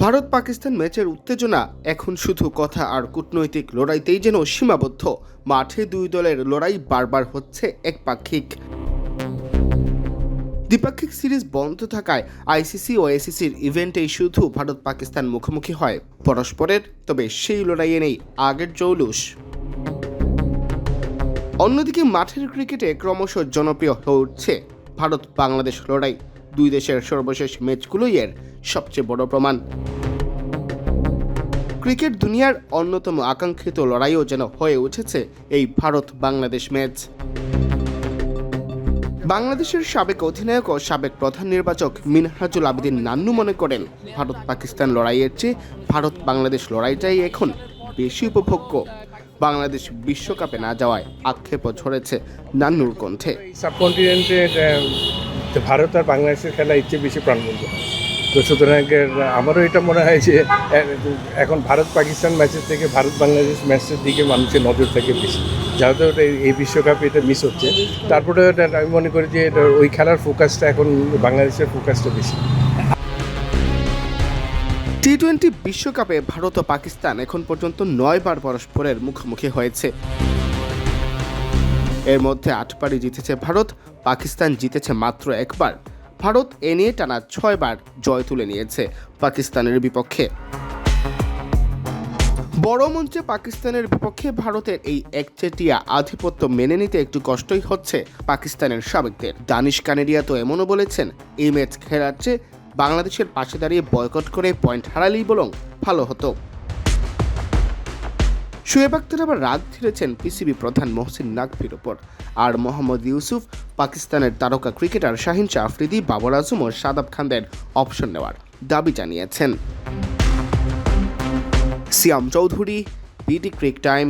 ভারত পাকিস্তান ম্যাচের উত্তেজনা এখন শুধু কথা আর কূটনৈতিক লড়াইতেই যেন সীমাবদ্ধ। মাঠে দুই দলের লড়াই বারবার হচ্ছে একপাক্ষিক। দ্বিপাক্ষিক সিরিজ বন্ধ থাকায় আইসিসি ও এসিসির ইভেন্টেই শুধু ভারত পাকিস্তান মুখোমুখি হয় পরস্পরের, তবে সেই লড়াইয়ে নেই আগের জৌলুস। অন্যদিকে মাঠের ক্রিকেটে ক্রমশ জনপ্রিয় হয়ে উঠছে ভারত বাংলাদেশ লড়াই। দুই দেশের সর্বশেষ ম্যাচগুলোই এর সবচেয়ে বড় প্রমাণ। ক্রিকেট দুনিয়ার অন্যতম আকাঙ্ক্ষিত লড়াইও যেন হয়ে উঠেছে এই ভারত বাংলাদেশ ম্যাচ। বাংলাদেশের সাবেক অধিনায়ক ও সাবেক প্রধান নির্বাচক মিনহাজুল আবেদিন নান্নু মনে করেন, ভারত পাকিস্তান লড়াইয়ের চেয়ে ভারত বাংলাদেশ লড়াইটাই এখন বেশি উপভোগ্য। বাংলাদেশ বিশ্বকাপে না যাওয়ায় আক্ষেপও ঝরেছে নান্নুর কণ্ঠে। সাবকন্টিনেন্টের ভারত আর বাংলাদেশের খেলা ইচ্ছে বেশি প্রাণবন্ত। তো সুতরাং আমারও এটা মনে হয় যে এখন ভারত পাকিস্তান ম্যাচের থেকে ভারত বাংলাদেশ ম্যাচের দিকে মানুষের নজর থাকে বেশি, যেহেতু এই বিশ্বকাপে এটা মিস হচ্ছে। তারপরে আমি মনে করি যে ওই খেলার ফোকাসটা এখন বাংলাদেশের ফোকাসটা বেশি। টি-20 বিশ্বকাপে ভারত ও পাকিস্তান এখন পর্যন্ত 9 বার পরস্পরের মুখোমুখি হয়েছে। এর মধ্যে 8 বারই জিতেছে ভারত, পাকিস্তান জিতেছে মাত্র একবার। ভারত এ নিয়ে টানা 6 বার জয় তুলে নিয়েছে পাকিস্তানের বিপক্ষে। বড় মঞ্চে পাকিস্তানের বিপক্ষে ভারতের এই একচেটিয়া আধিপত্য মেনে নিতে একটু কষ্টই হচ্ছে পাকিস্তানের সাবেকদের। দানিশ কানেরিয়া তো এমনও বলেছেন, এই ম্যাচ খেলার চেয়ে বাংলাদেশের পাশে দাঁড়িয়ে বয়কট করে পয়েন্ট হারালেই বরং ভালো হতো। শোয়েব আখতার আবার রাগ ঝেড়েছেন পিসিবি প্রধান মহসিন নাকভির ওপর। আর মোহাম্মদ ইউসুফ পাকিস্তানের তারকা ক্রিকেটার শাহিন শাহ আফ্রিদি, বাবর আজম ও শাদাব খানদের অপশন নেওয়ার দাবি জানিয়েছেন। সিয়াম চৌধুরী, বিডি ক্রিক টাইম।